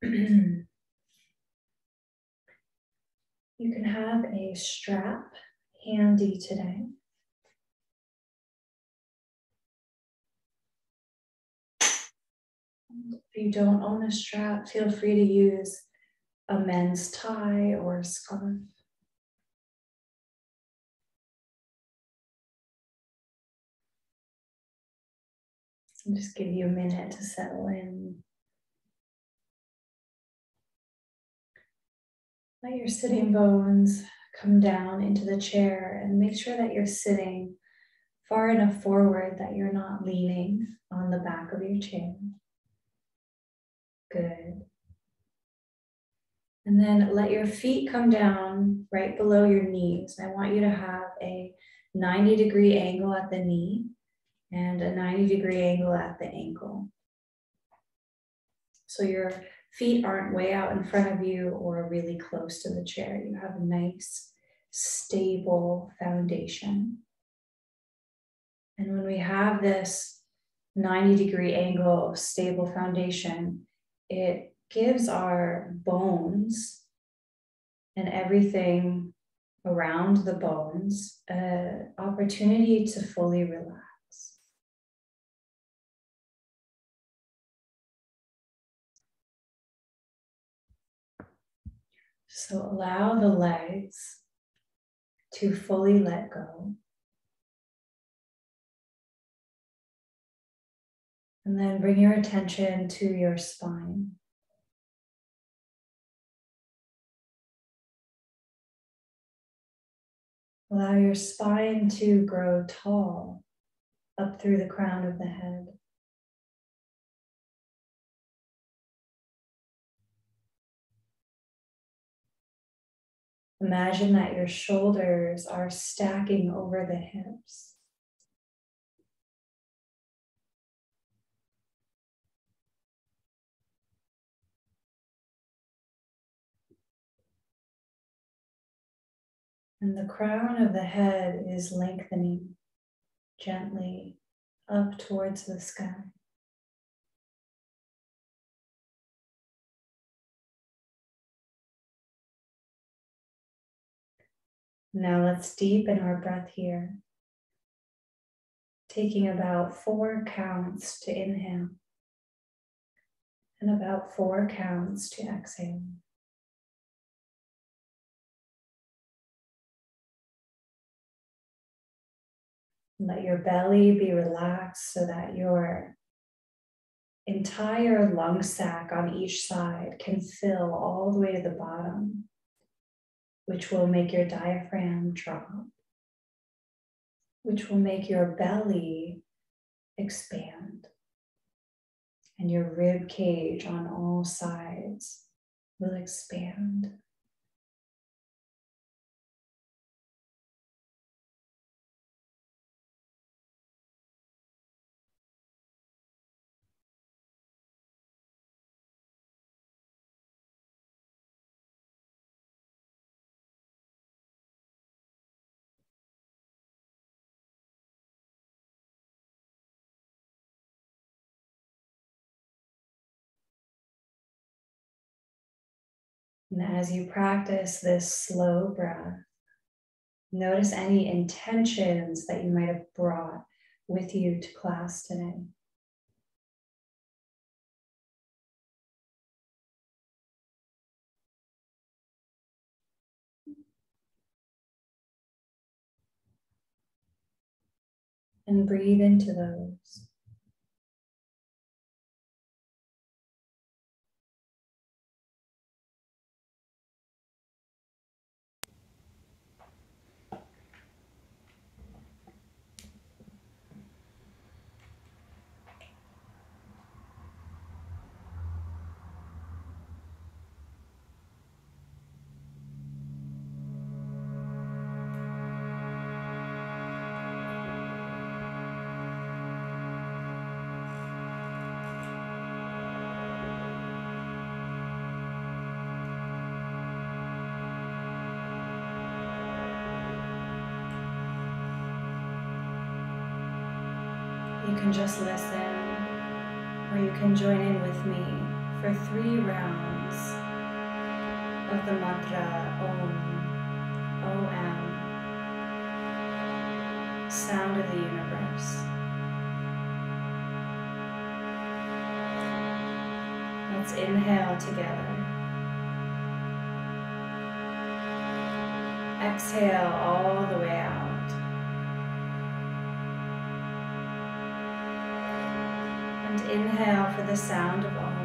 You can have a strap handy today. If you don't own a strap, feel free to use a men's tie or a scarf. And just give you a minute to settle in. Let your sitting bones come down into the chair and make sure that you're sitting far enough forward that you're not leaning on the back of your chair. Good. And then let your feet come down right below your knees. I want you to have a 90-degree angle at the knee and a 90-degree angle at the ankle. So your feet aren't way out in front of you or really close to the chair. You have a nice, stable foundation. And when we have this 90-degree angle, stable foundation, it gives our bones and everything around the bones an opportunity to fully relax. So allow the legs to fully let go. And then bring your attention to your spine. Allow your spine to grow tall up through the crown of the head. Imagine that your shoulders are stacking over the hips. And the crown of the head is lengthening gently up towards the sky. Now let's deepen our breath here, taking about 4 counts to inhale and about 4 counts to exhale. Let your belly be relaxed so that your entire lung sac on each side can fill all the way to the bottom, which will make your diaphragm drop, which will make your belly expand, and your rib cage on all sides will expand. And as you practice this slow breath, notice any intentions that you might have brought with you to class today. And breathe into those. You can just listen, or you can join in with me for 3 rounds of the mantra Om, O-M, sound of the universe. Let's inhale together. Exhale all the way out. And inhale for the sound of Om.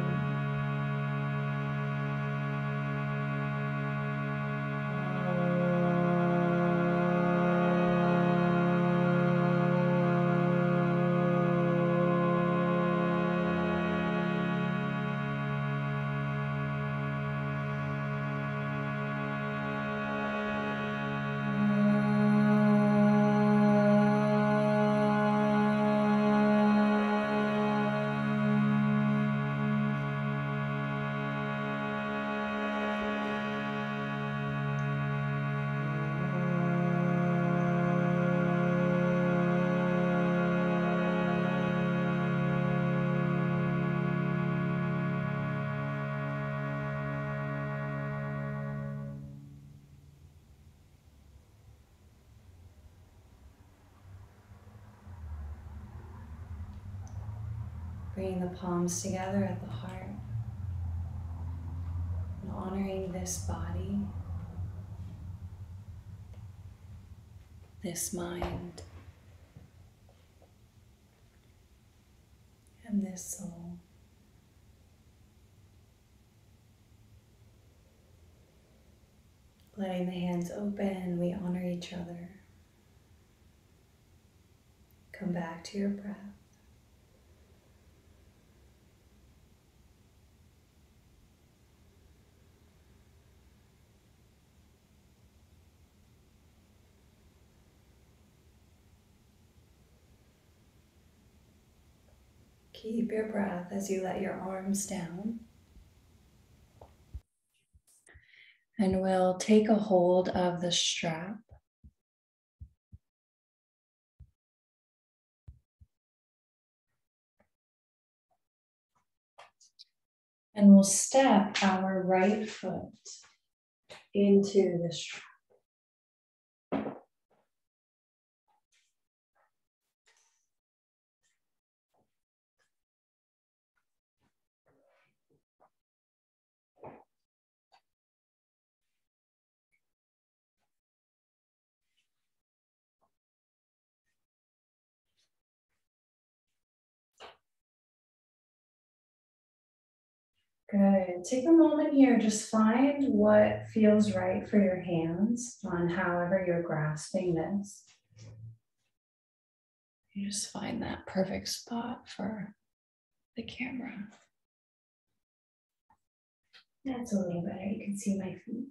Bringing the palms together at the heart and honoring this body, this mind, and this soul. Letting the hands open, we honor each other. Come back to your breath. Keep your breath as you let your arms down. And we'll take a hold of the strap. And we'll step our right foot into the strap. Good. Take a moment here. Just find what feels right for your hands on however you're grasping this. You just find that perfect spot for the camera. That's a little better. You can see my feet.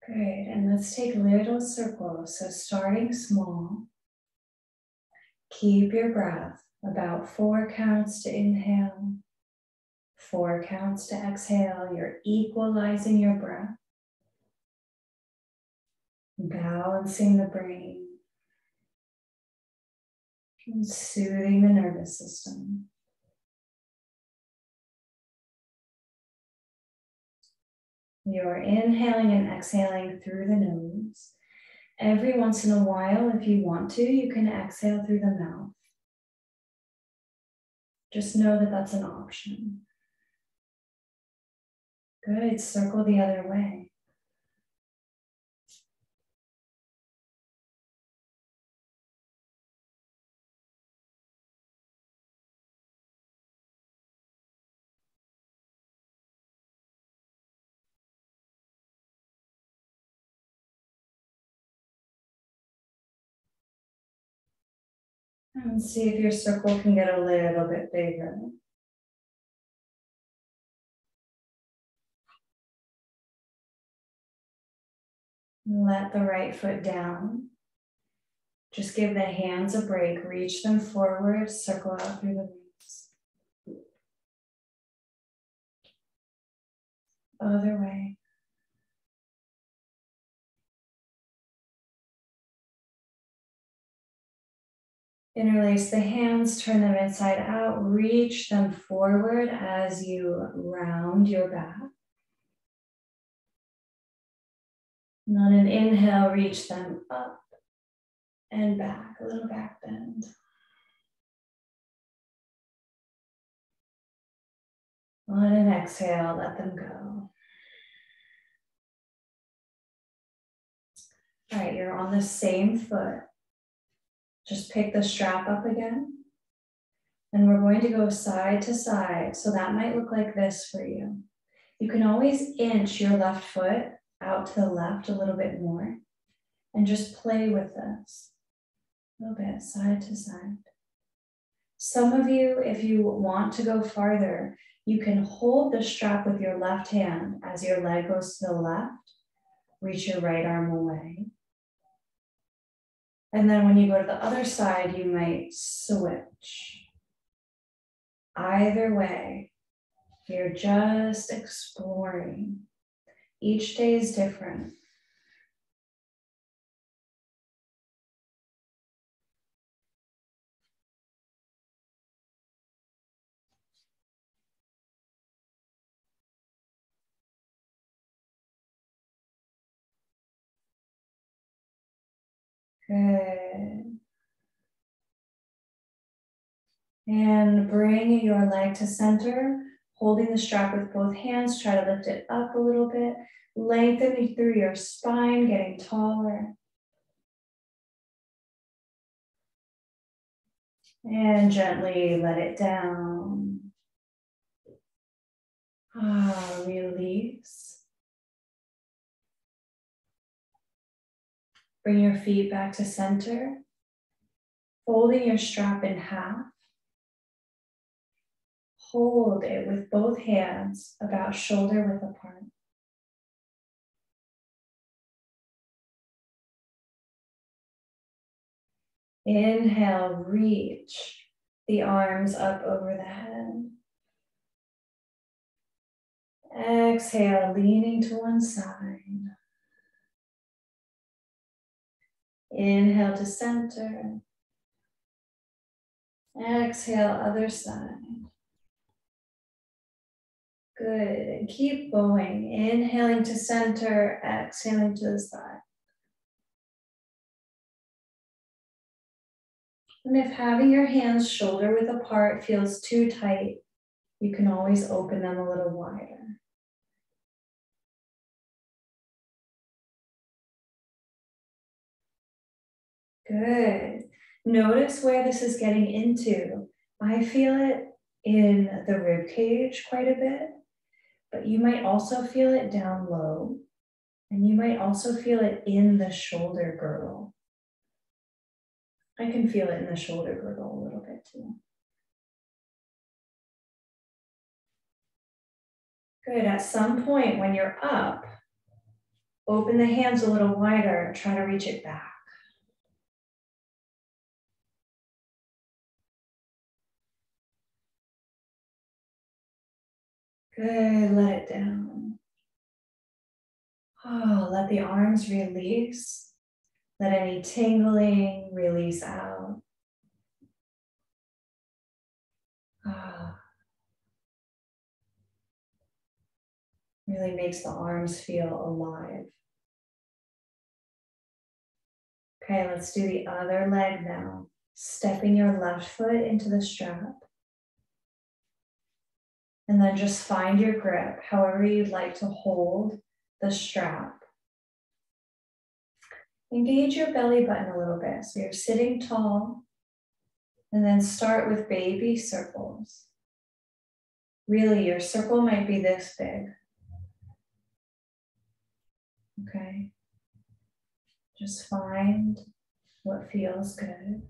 Good. And let's take little circles. So starting small, keep your breath. About 4 counts to inhale, 4 counts to exhale. You're equalizing your breath, balancing the brain, and soothing the nervous system. You're inhaling and exhaling through the nose. Every once in a while, if you want to, you can exhale through the mouth. Just know that that's an option. Good, circle the other way. And see if your circle can get a little bit bigger. Let the right foot down. Just give the hands a break. Reach them forward, circle out through the legs. Other way. Interlace the hands, turn them inside out, reach them forward as you round your back. And on an inhale, reach them up and back, a little back bend. On an exhale, let them go. All right, you're on the same foot. Just pick the strap up again. And we're going to go side to side. So that might look like this for you. You can always inch your left foot out to the left a little bit more and just play with this. A little bit side to side. Some of you, if you want to go farther, you can hold the strap with your left hand as your leg goes to the left. Reach your right arm away. And then when you go to the other side, you might switch. Either way, you're just exploring. Each day is different. Good. And bring your leg to center, holding the strap with both hands. Try to lift it up a little bit. Lengthening through your spine, getting taller. And gently let it down. Release. Bring your feet back to center, folding your strap in half. Hold it with both hands about shoulder width apart. Inhale, reach the arms up over the head. Exhale, leaning to one side. Inhale to center. Exhale, other side. Good, and keep going. Inhaling to center, exhaling to the side. And if having your hands shoulder width apart feels too tight, you can always open them a little wider. Good. Notice where this is getting into. I feel it in the rib cage quite a bit, but you might also feel it down low, and you might also feel it in the shoulder girdle. I can feel it in the shoulder girdle a little bit too. Good. At some point when you're up, open the hands a little wider, try to reach it back. Good, let it down. Let the arms release. Let any tingling release out. Really makes the arms feel alive. Okay, let's do the other leg now. Stepping your left foot into the strap. And then just find your grip, however you'd like to hold the strap. Engage your belly button a little bit. So you're sitting tall, and then start with baby circles. Really, your circle might be this big. Okay. Just find what feels good.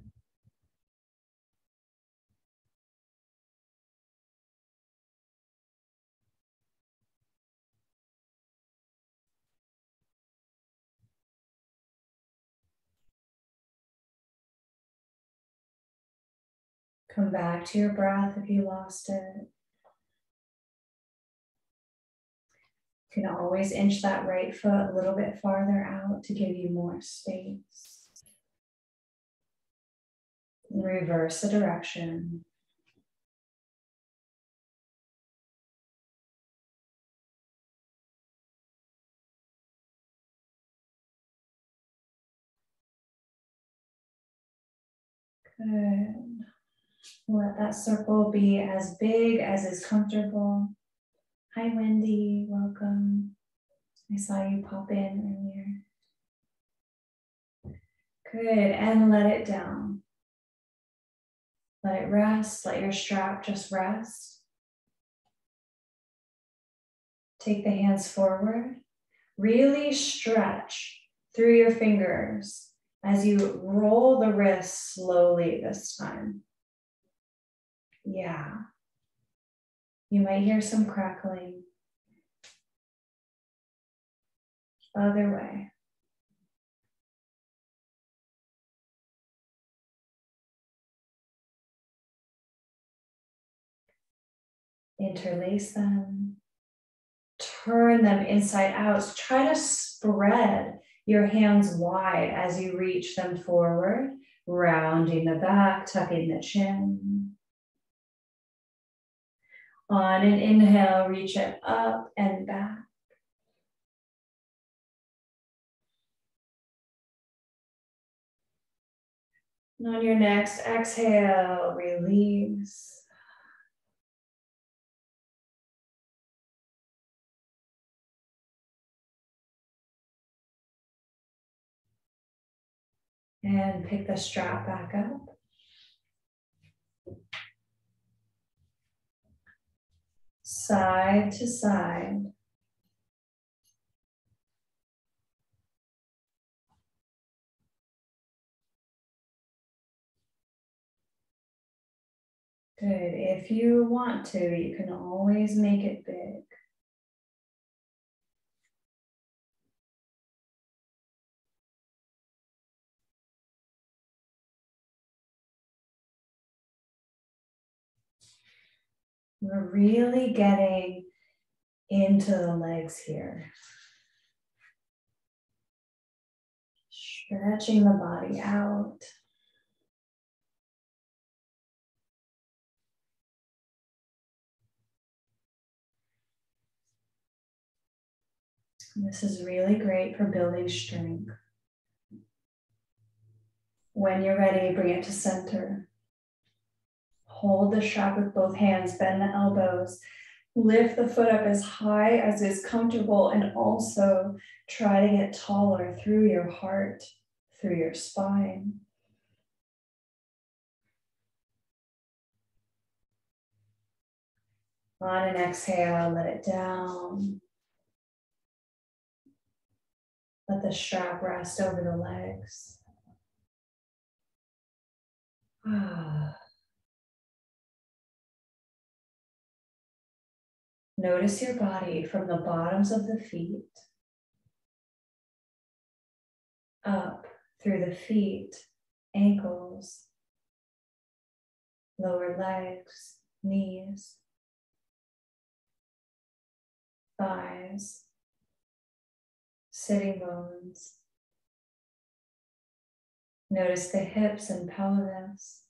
Come back to your breath if you lost it. You can always inch that right foot a little bit farther out to give you more space. Reverse the direction. Good. Let that circle be as big as is comfortable. Hi, Wendy. Welcome. I saw you pop in earlier. Good. And let it down. Let it rest. Let your strap just rest. Take the hands forward. Really stretch through your fingers as you roll the wrists slowly this time. Yeah. You might hear some crackling. Other way. Interlace them. Turn them inside out. Try to spread your hands wide as you reach them forward, rounding the back, tucking the chin. On an inhale, reach it up and back. And on your next exhale, release. And pick the strap back up. Side to side. Good. If you want to, you can always make it big. We're really getting into the legs here. Stretching the body out. This is really great for building strength. When you're ready, bring it to center. Hold the strap with both hands, bend the elbows. Lift the foot up as high as is comfortable and also try to get taller through your heart, through your spine. On an exhale, let it down. Let the strap rest over the legs. Notice your body from the bottoms of the feet up through the feet, ankles, lower legs, knees, thighs, sitting bones. Notice the hips and pelvis.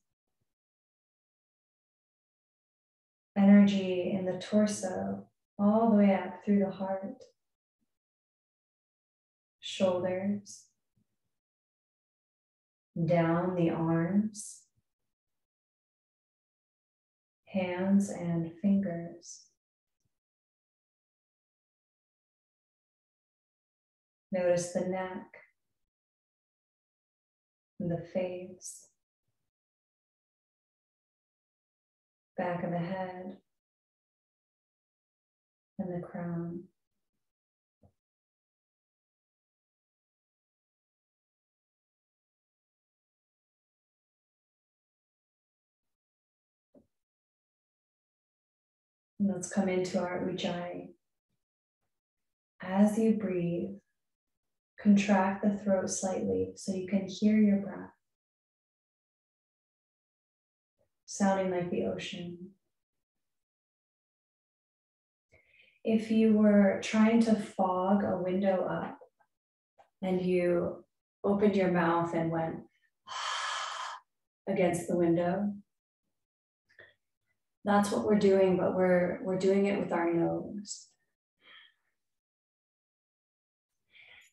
Energy in the torso, all the way up through the heart, shoulders, down the arms, hands and fingers. Notice the neck, the face, back of the head, and the crown. And let's come into our Ujjayi. As you breathe, contract the throat slightly so you can hear your breath, sounding like the ocean. If you were trying to fog a window up and you opened your mouth and went, against the window. That's what we're doing, but we're doing it with our nose.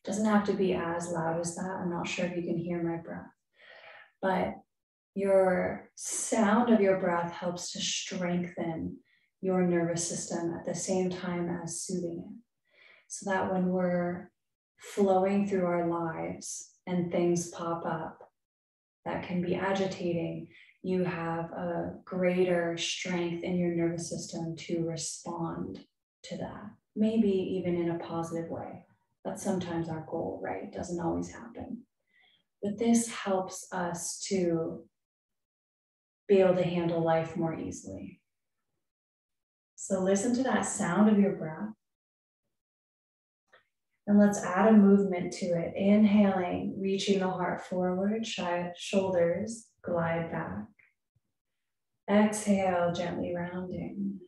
It doesn't have to be as loud as that. I'm not sure if you can hear my breath, but your sound of your breath helps to strengthen your nervous system at the same time as soothing it. So that when we're flowing through our lives and things pop up that can be agitating, you have a greater strength in your nervous system to respond to that. Maybe even in a positive way. That's sometimes our goal, right? It doesn't always happen. But this helps us to be able to handle life more easily. So listen to that sound of your breath. And let's add a movement to it. Inhaling, reaching the heart forward, shoulders glide back. Exhale, gently rounding.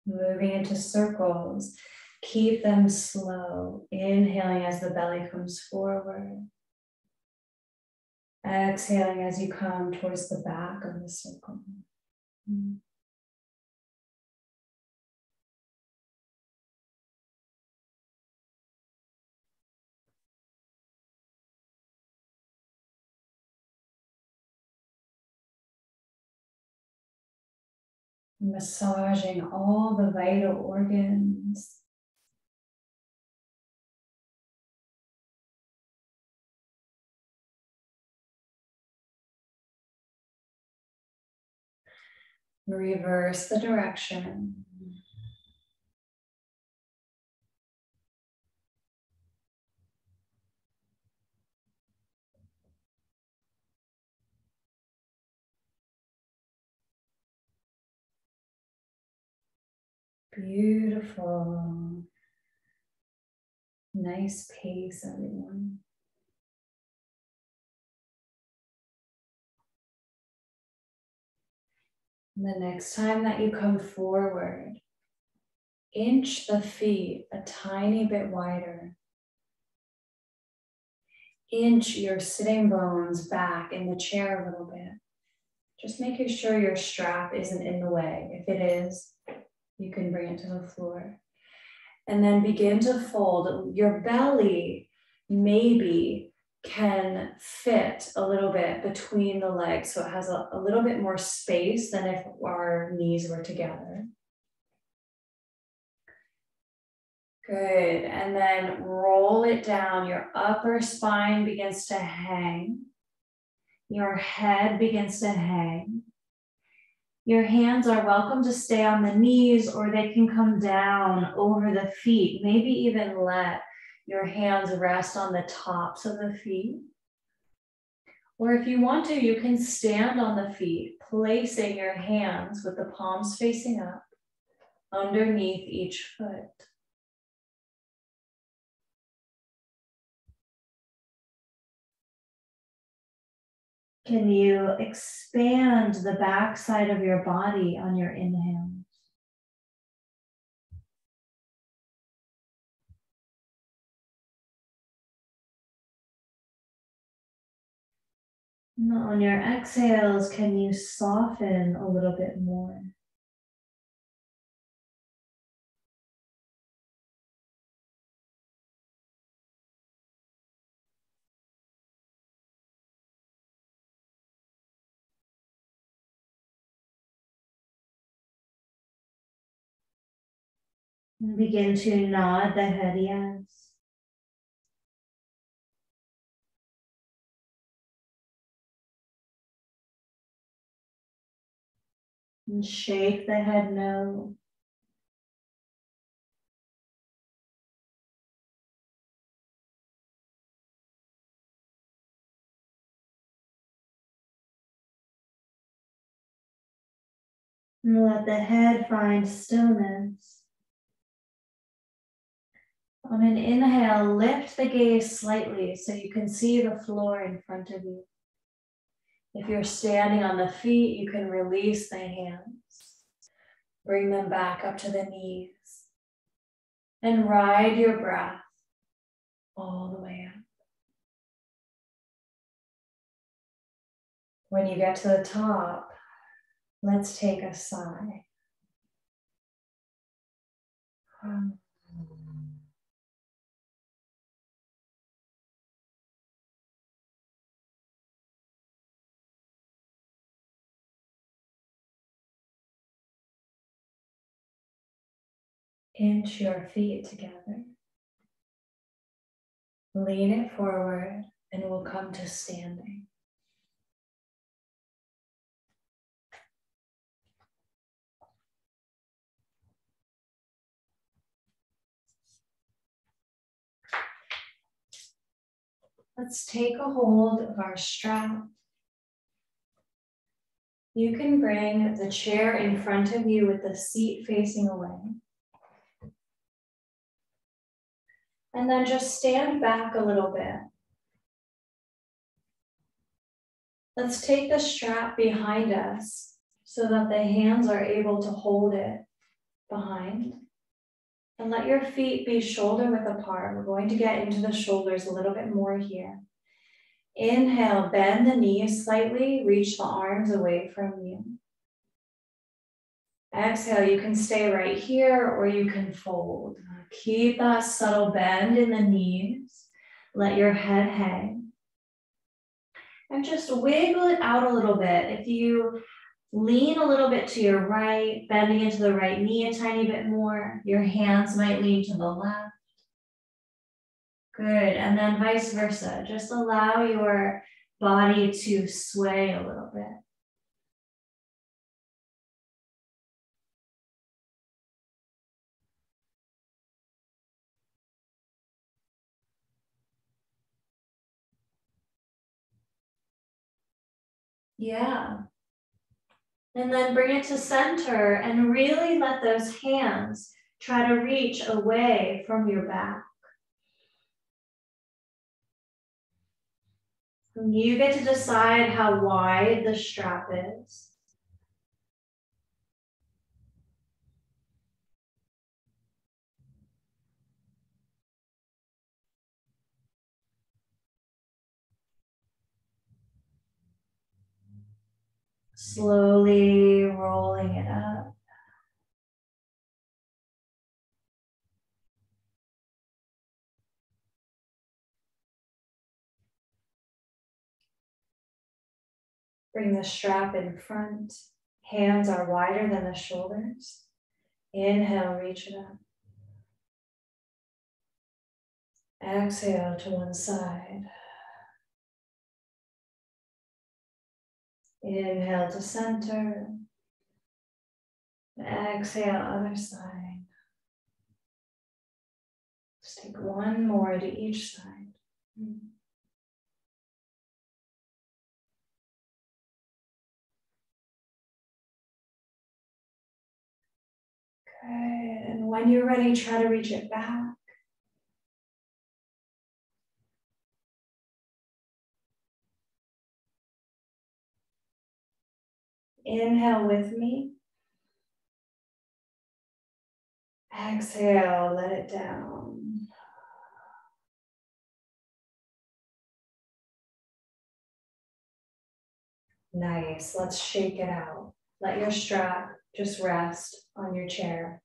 Moving into circles, keep them slow. Inhaling as the belly comes forward. Exhaling as you come towards the back of the circle. Massaging all the vital organs. Reverse the direction. Beautiful. Nice pace, everyone. And the next time that you come forward, inch the feet a tiny bit wider. Inch your sitting bones back in the chair a little bit. Just making sure your strap isn't in the way. If it is, you can bring it to the floor. And then begin to fold. Your belly maybe can fit a little bit between the legs, so it has a little bit more space than if our knees were together. Good, and then roll it down. Your upper spine begins to hang. Your head begins to hang. Your hands are welcome to stay on the knees, or they can come down over the feet. Maybe even let your hands rest on the tops of the feet. Or if you want to, you can stand on the feet, placing your hands with the palms facing up underneath each foot. Can you expand the back side of your body on your inhales? And on your exhales, can you soften a little bit more? And begin to nod the head yes. And shake the head no. And let the head find stillness. On an inhale, lift the gaze slightly so you can see the floor in front of you. If you're standing on the feet, you can release the hands. Bring them back up to the knees. And ride your breath all the way up. When you get to the top, let's take a sigh. Inch your feet together. Lean it forward and we'll come to standing. Let's take a hold of our strap. You can bring the chair in front of you with the seat facing away. And then just stand back a little bit. Let's take the strap behind us so that the hands are able to hold it behind. And let your feet be shoulder width apart. We're going to get into the shoulders a little bit more here. Inhale, bend the knees slightly, reach the arms away from you. Exhale, you can stay right here or you can fold. Keep that subtle bend in the knees. Let your head hang. And just wiggle it out a little bit. If you lean a little bit to your right, bending into the right knee a tiny bit more, your hands might lean to the left. Good, and then vice versa. Just allow your body to sway a little bit. Yeah. And then bring it to center and really let those hands try to reach away from your back. And you get to decide how wide the strap is. Slowly rolling it up. Bring the strap in front. Hands are wider than the shoulders. Inhale, reach it up. Exhale to one side. Inhale to center. Exhale, other side. Just take one more to each side. Good, and when you're ready, try to reach it back. Inhale with me. Exhale, let it down. Nice, let's shake it out. Let your strap just rest on your chair.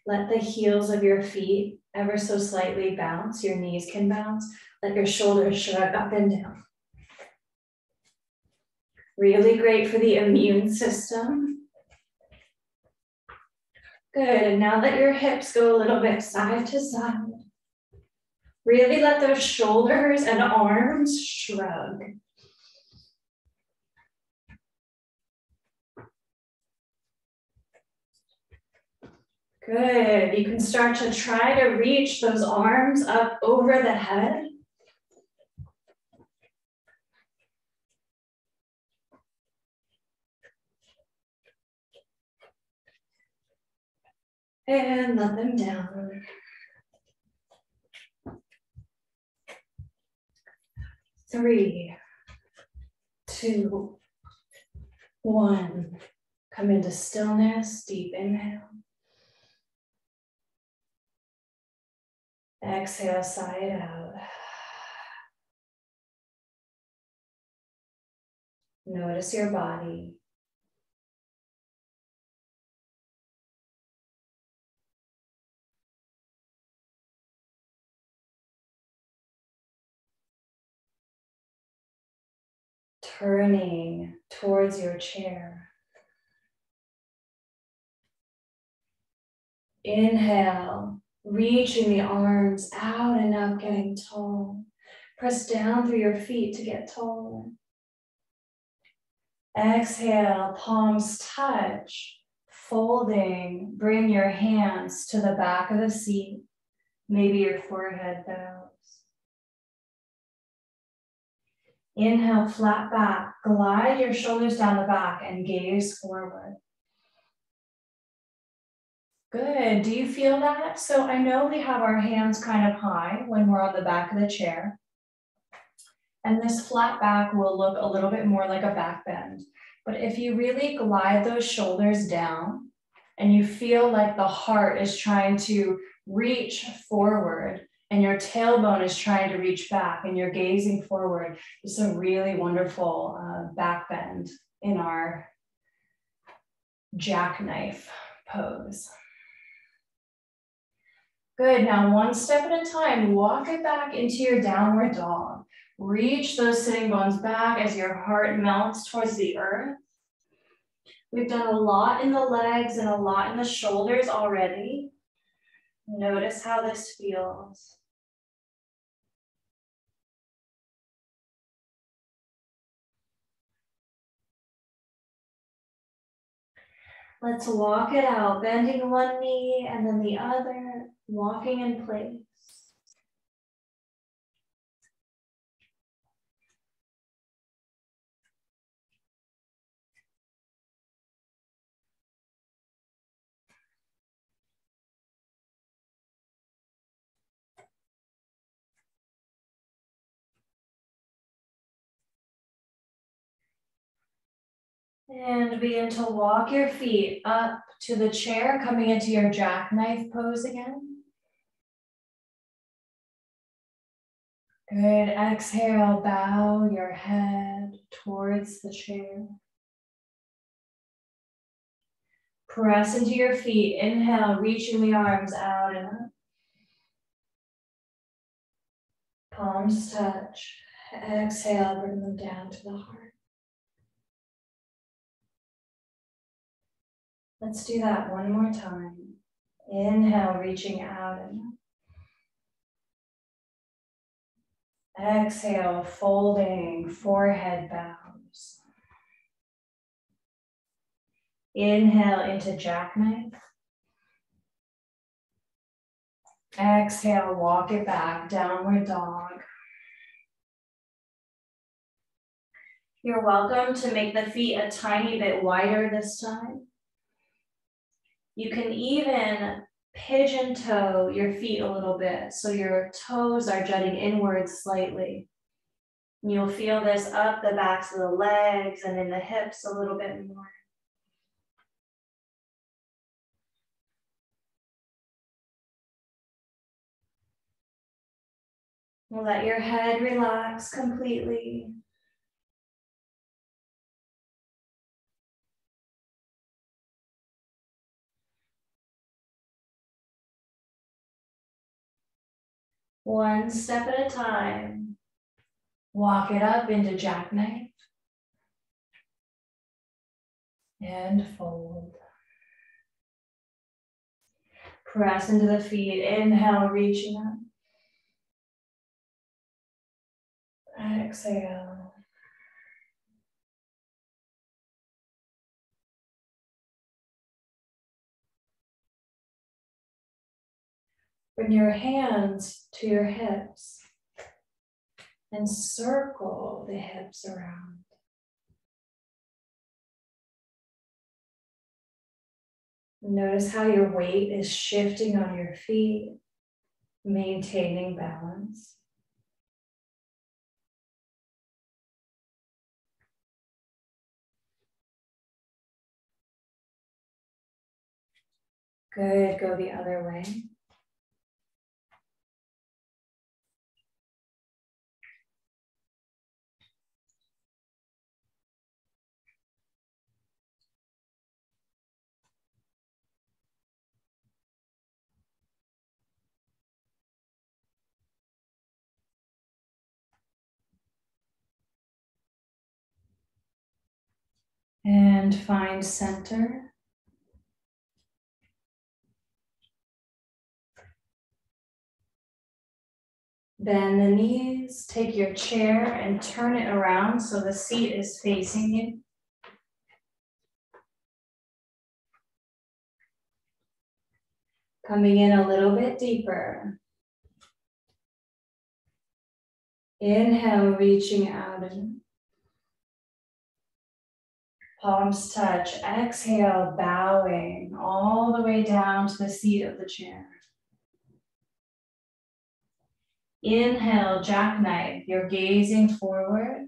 Let the heels of your feet ever so slightly bounce. Your knees can bounce. Let your shoulders shrug up and down. Really great for the immune system. Good, and now let your hips go a little bit side to side. Really let those shoulders and arms shrug. Good, you can start to try to reach those arms up over the head. And let them down. 3, 2, 1. Come into stillness, deep inhale. Exhale, side out. Notice your body. Turning towards your chair. Inhale, reaching the arms out and up, getting tall. Press down through your feet to get taller. Exhale, palms touch, folding. Bring your hands to the back of the seat. Maybe your forehead bows. Inhale, flat back. Glide your shoulders down the back and gaze forward. Good. Do you feel that? So I know we have our hands kind of high when we're on the back of the chair. And this flat back will look a little bit more like a back bend. But if you really glide those shoulders down and you feel like the heart is trying to reach forward and your tailbone is trying to reach back and you're gazing forward, it's a really wonderful back bend in our jackknife pose. Good. Now, one step at a time, walk it back into your downward dog. Reach those sitting bones back as your heart melts towards the earth. We've done a lot in the legs and a lot in the shoulders already. Notice how this feels. Let's walk it out, bending one knee and then the other, walking in place. And begin to walk your feet up to the chair, coming into your jackknife pose again. Good. Exhale, bow your head towards the chair. Press into your feet. Inhale, reaching the arms out and up. Palms touch. Exhale, bring them down to the heart. Let's do that one more time. Inhale, reaching out and up. Exhale, folding, forehead bows. Inhale into jackknife. Exhale, walk it back, downward dog. You're welcome to make the feet a tiny bit wider this time. You can even pigeon toe your feet a little bit so your toes are jutting inwards slightly. You'll feel this up the backs of the legs and in the hips a little bit more. Let your head relax completely. One step at a time. Walk it up into jackknife. And fold. Press into the feet. Inhale, reaching up. Exhale. Bring your hands to your hips and circle the hips around. Notice how your weight is shifting on your feet, maintaining balance. Good, go the other way. And find center. Bend the knees, take your chair and turn it around so the seat is facing you. Coming in a little bit deeper. Inhale, reaching out and palms touch. Exhale, bowing all the way down to the seat of the chair. Inhale, jackknife. You're gazing forward.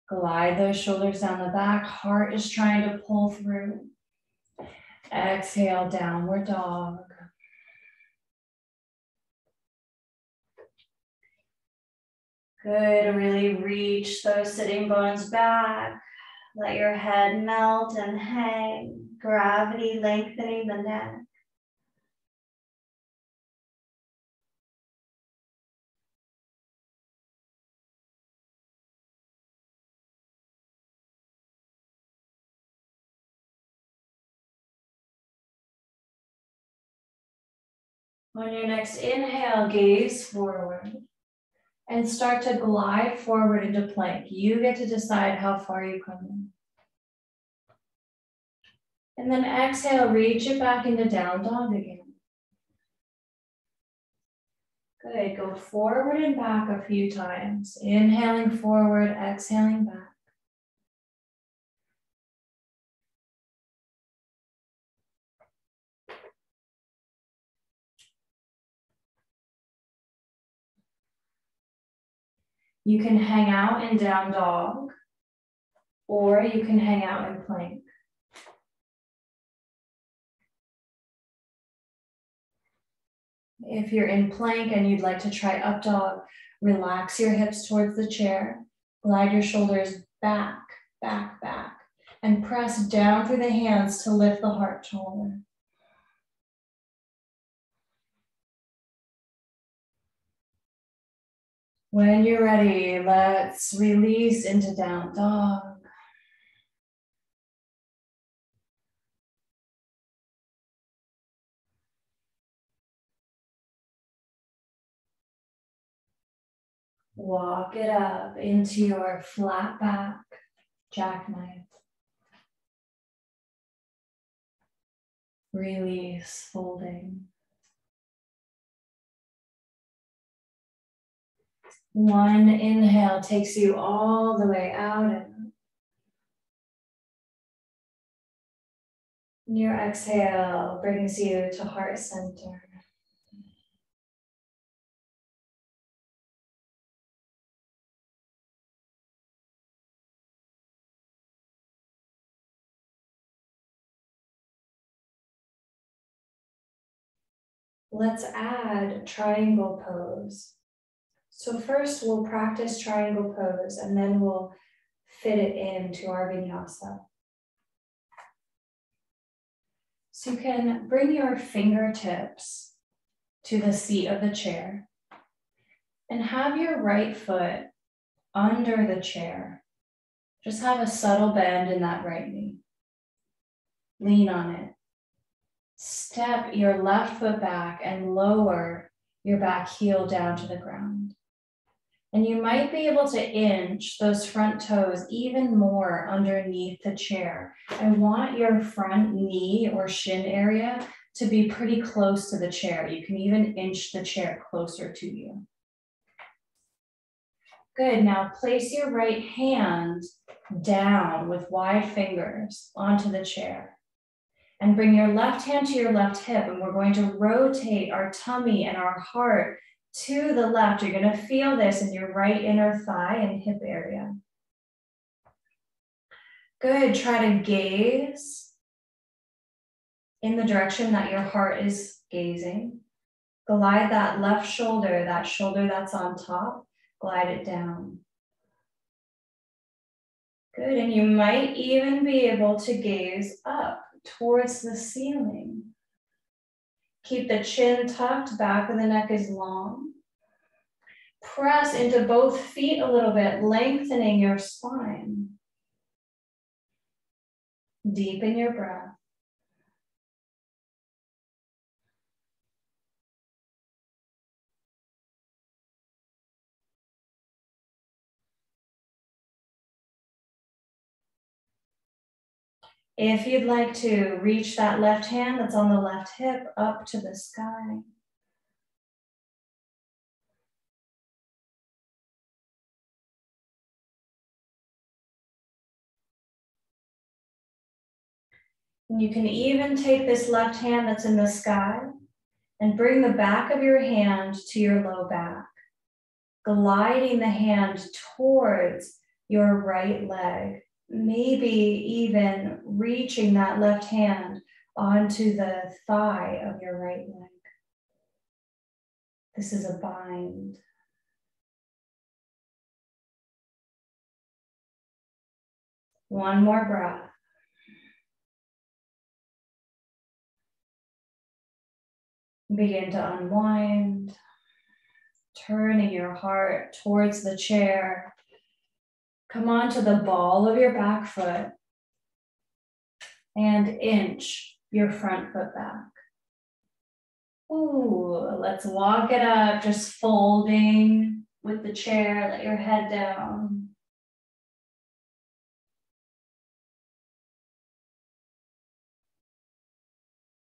Glide those shoulders down the back. Heart is trying to pull through. Exhale, downward dog. Good, really reach those sitting bones back. Let your head melt and hang. Gravity lengthening the neck. On your next inhale, gaze forward and start to glide forward into plank. You get to decide how far you come in. And then exhale, reach it back into down dog again. Good, go forward and back a few times. Inhaling forward, exhaling back. You can hang out in down dog, or you can hang out in plank. If you're in plank and you'd like to try up dog, relax your hips towards the chair, glide your shoulders back, back, back, and press down through the hands to lift the heart taller. When you're ready, let's release into down dog. Walk it up into your flat back jackknife. Release, folding. One inhale takes you all the way out. And your exhale brings you to heart center. Let's add triangle pose. So first we'll practice triangle pose and then we'll fit it into our vinyasa. So you can bring your fingertips to the seat of the chair and have your right foot under the chair. Just have a subtle bend in that right knee. Lean on it. Step your left foot back and lower your back heel down to the ground. And you might be able to inch those front toes even more underneath the chair. I want your front knee or shin area to be pretty close to the chair. You can even inch the chair closer to you. Good, now place your right hand down with wide fingers onto the chair. And bring your left hand to your left hip, and we're going to rotate our tummy and our heart to the left. You're going to feel this in your right inner thigh and hip area. Good. Try to gaze in the direction that your heart is gazing. Glide that left shoulder, that shoulder that's on top, glide it down. Good. And you might even be able to gaze up towards the ceiling. Keep the chin tucked, back of the neck is long. Press into both feet a little bit, lengthening your spine. Deepen your breath. If you'd like to reach that left hand that's on the left hip up to the sky. And you can even take this left hand that's in the sky and bring the back of your hand to your low back, gliding the hand towards your right leg, maybe even reaching that left hand onto the thigh of your right leg. This is a bind. One more breath. Begin to unwind, turning your heart towards the chair. Come onto the ball of your back foot and inch your front foot back. Ooh, let's walk it up, just folding with the chair. Let your head down.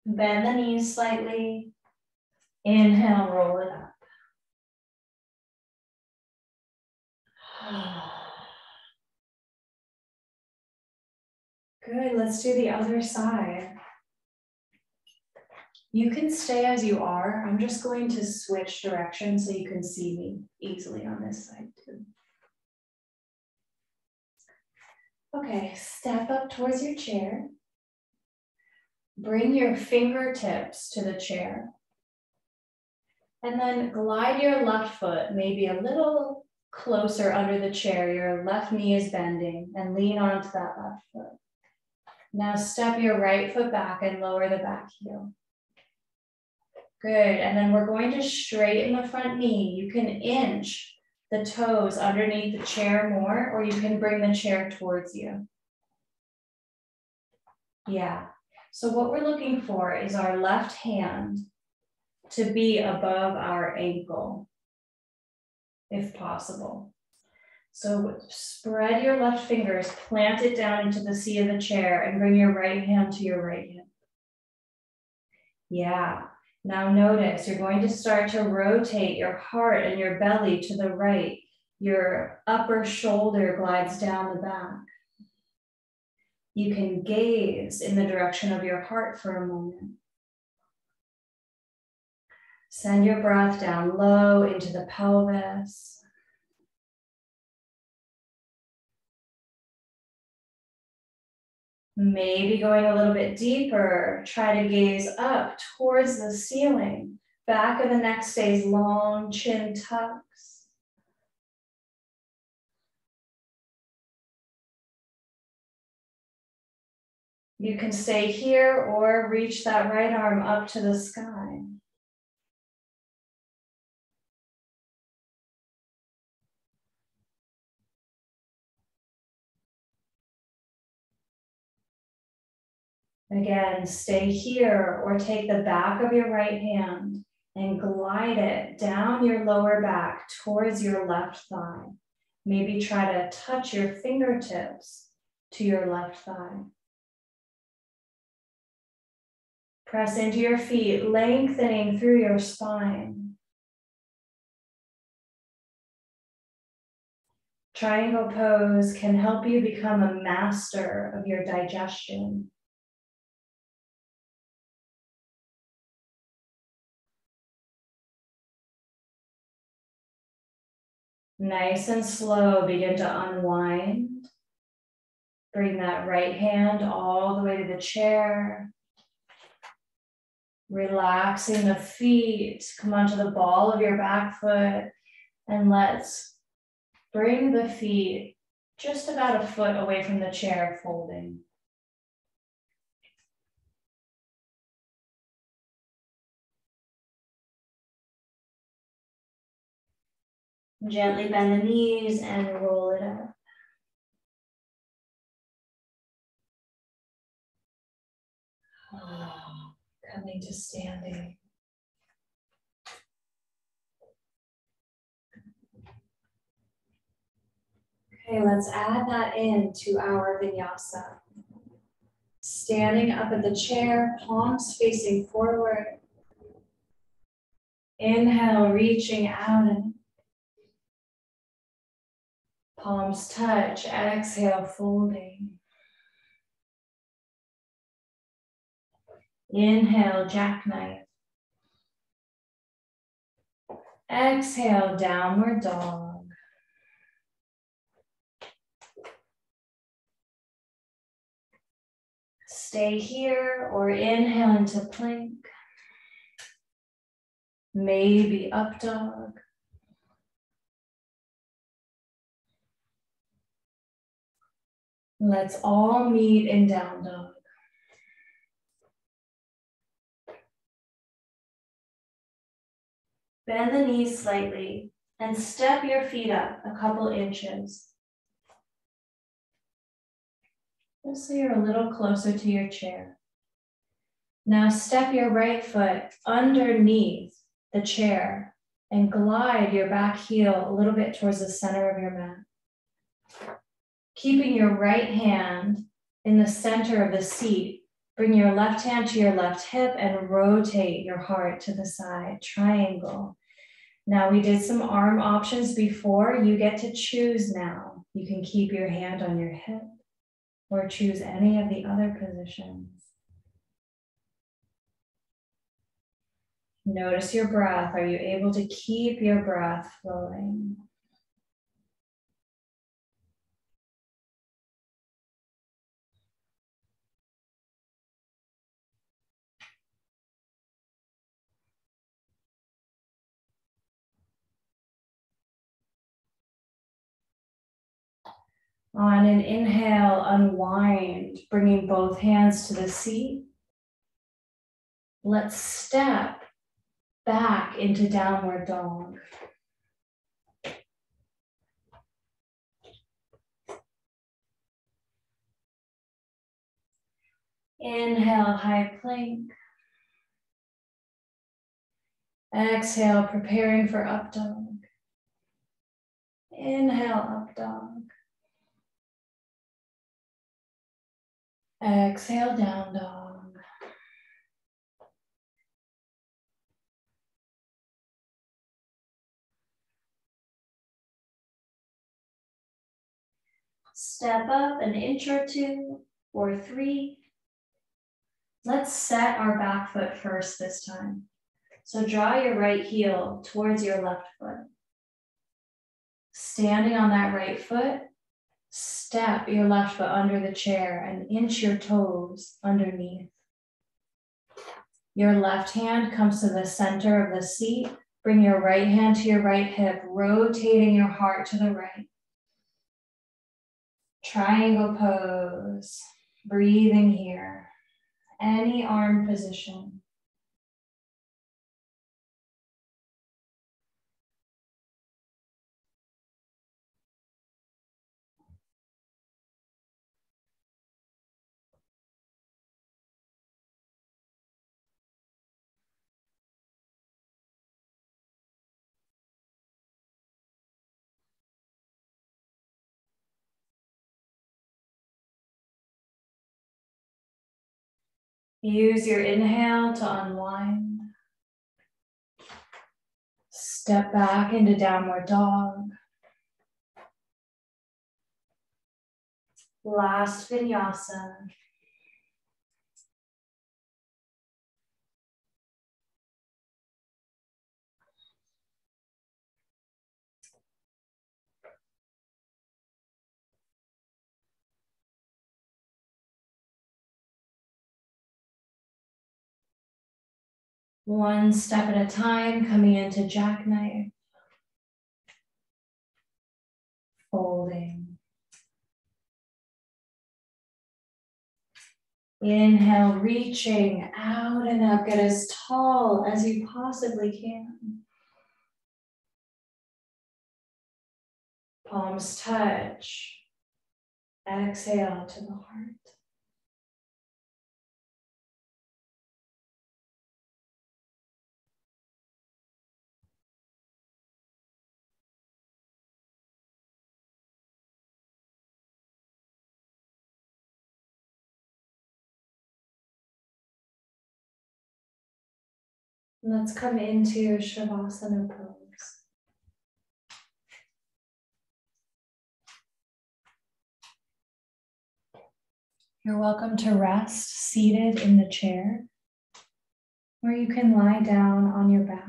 Bend the knees slightly. Inhale, roll it up. Good, let's do the other side. You can stay as you are. I'm just going to switch directions so you can see me easily on this side too. Okay, step up towards your chair. Bring your fingertips to the chair. And then glide your left foot maybe a little closer under the chair. Your left knee is bending and lean onto that left foot. Now step your right foot back and lower the back heel. Good, and then we're going to straighten the front knee. You can inch the toes underneath the chair more, or you can bring the chair towards you. Yeah, so what we're looking for is our left hand to be above our ankle, if possible. So spread your left fingers, plant it down into the seat of the chair, and bring your right hand to your right hip. Yeah. Now notice you're going to start to rotate your heart and your belly to the right. Your upper shoulder glides down the back. You can gaze in the direction of your heart for a moment. Send your breath down low into the pelvis. Maybe going a little bit deeper, try to gaze up towards the ceiling. Back of the neck stays long, chin tucks. You can stay here or reach that right arm up to the sky. Again, stay here or take the back of your right hand and glide it down your lower back towards your left thigh. Maybe try to touch your fingertips to your left thigh. Press into your feet, lengthening through your spine. Triangle pose can help you become a master of your digestion. Nice and slow, begin to unwind. Bring that right hand all the way to the chair. Relaxing the feet. Come onto the ball of your back foot. And let's bring the feet just about a foot away from the chair, folding. Gently bend the knees and roll it up. Coming to standing. Okay, let's add that in to our vinyasa. Standing up at the chair, palms facing forward. Inhale, reaching out and palms touch. Exhale, folding. Inhale, jackknife. Exhale, downward dog. Stay here or inhale into plank. Maybe up dog. Let's all meet in down dog. Bend the knees slightly and step your feet up a couple inches. Just so you're a little closer to your chair. Now step your right foot underneath the chair and glide your back heel a little bit towards the center of your mat. Keeping your right hand in the center of the seat, bring your left hand to your left hip and rotate your heart to the side, triangle. Now we did some arm options before. You get to choose now. You can keep your hand on your hip or choose any of the other positions. Notice your breath. Are you able to keep your breath flowing? On an inhale, unwind, bringing both hands to the seat. Let's step back into downward dog. Inhale, high plank. Exhale, preparing for up dog. Inhale, up dog. Exhale, down dog. Step up an inch or two or three. Let's set our back foot first this time. So draw your right heel towards your left foot. Standing on that right foot, step your left foot under the chair and inch your toes underneath. Your left hand comes to the center of the seat. Bring your right hand to your right hip, rotating your heart to the right. Triangle pose, breathing here. Any arm position. Use your inhale to unwind. Step back into downward dog. Last vinyasa. One step at a time, coming into jackknife, folding. Inhale, reaching out and up, get as tall as you possibly can. Palms touch. Exhale to the heart. Let's come into Shavasana pose. You're welcome to rest seated in the chair, or you can lie down on your back.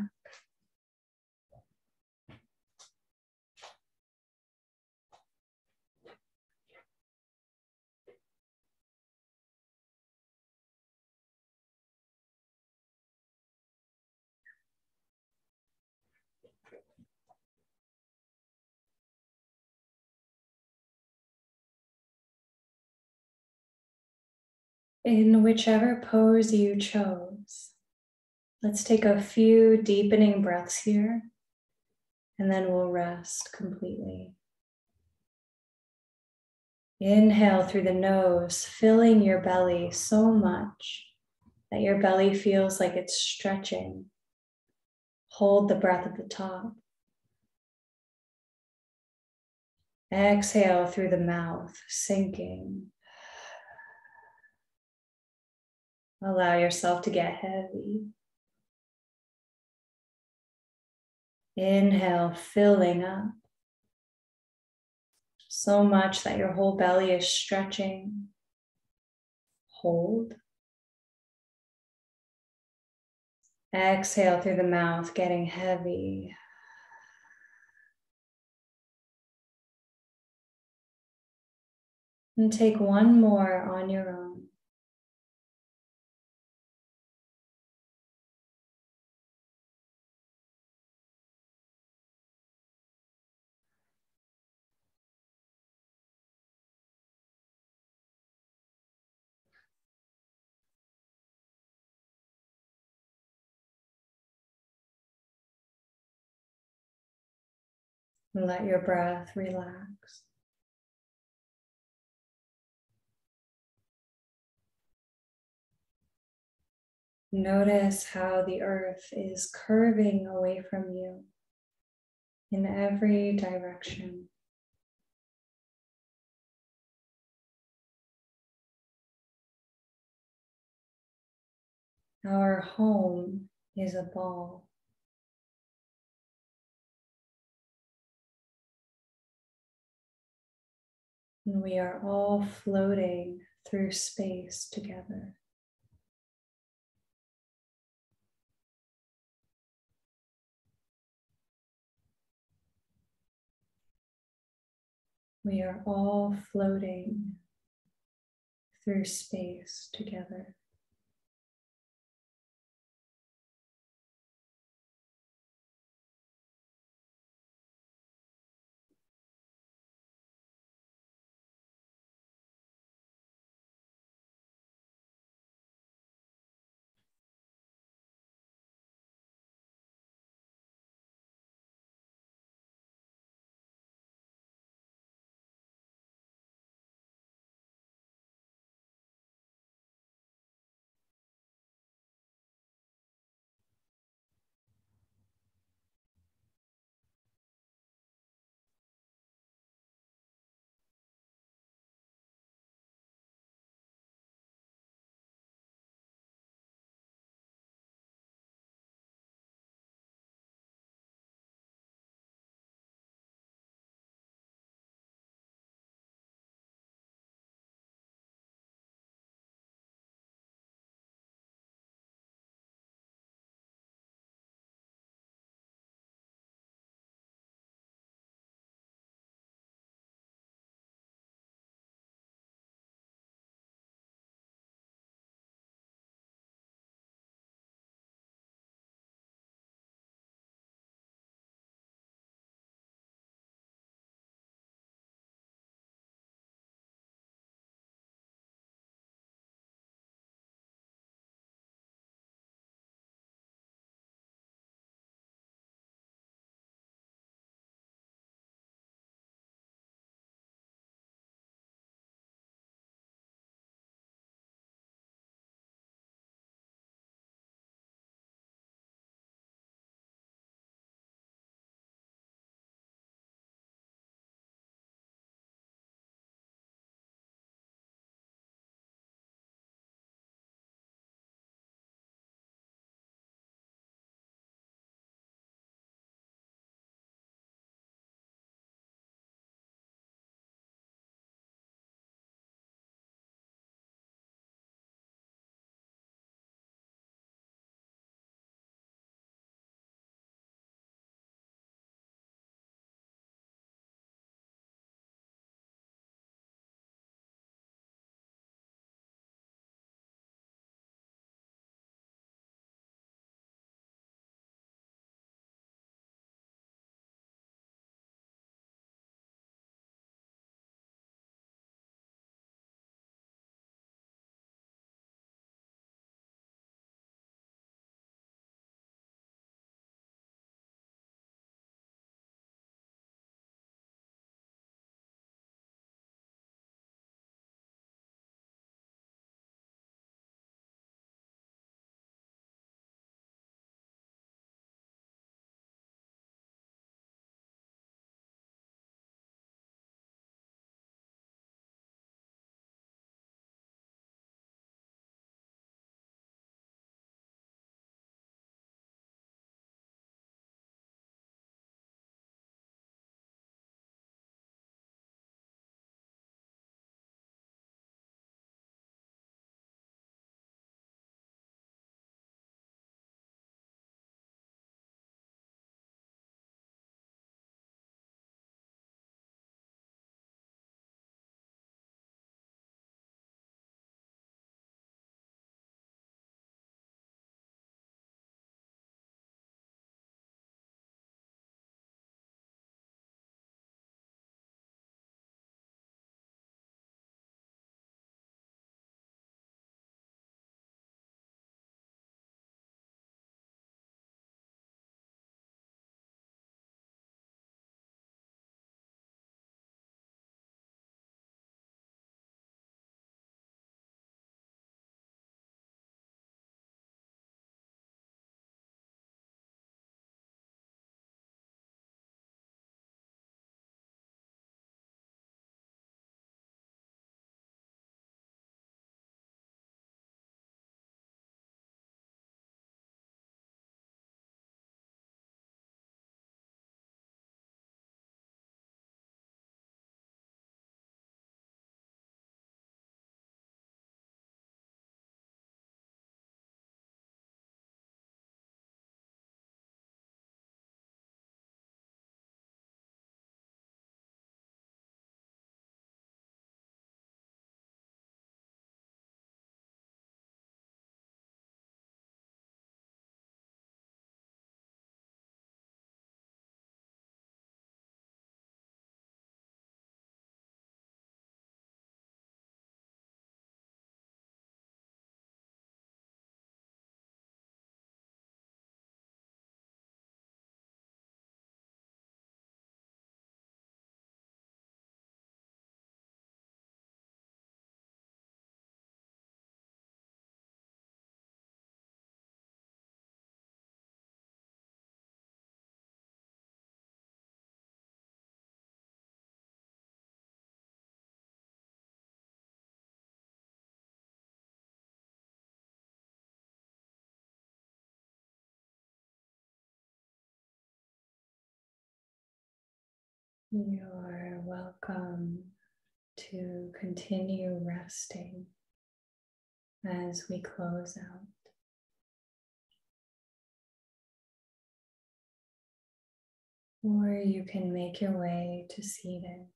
In whichever pose you chose, let's take a few deepening breaths here, and then we'll rest completely. Inhale through the nose, filling your belly so much that your belly feels like it's stretching. Hold the breath at the top. Exhale through the mouth, sinking. Allow yourself to get heavy. Inhale, filling up. So much that your whole belly is stretching. Hold. Exhale through the mouth, getting heavy. And take one more on your own. And let your breath relax. Notice how the earth is curving away from you in every direction. Our home is a ball. And we are all floating through space together. We are all floating through space together. You are welcome to continue resting as we close out. Or you can make your way to seated,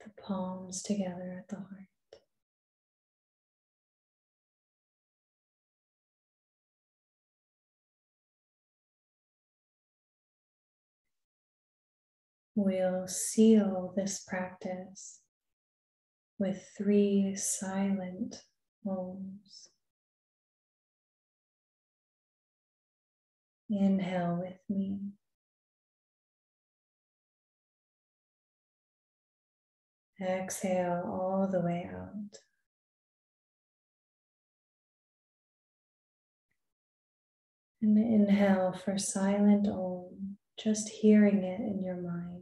the palms together at the heart. We'll seal this practice with 3 silent Oms. Inhale with me. Exhale all the way out. And inhale for silent Om, just hearing it in your mind.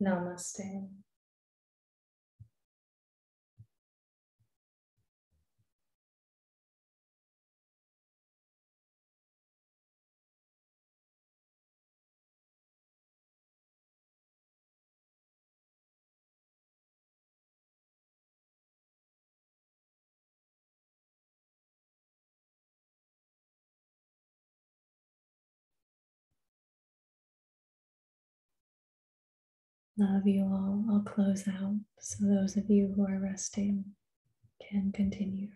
Namaste. Love you all. I'll close out so those of you who are resting can continue.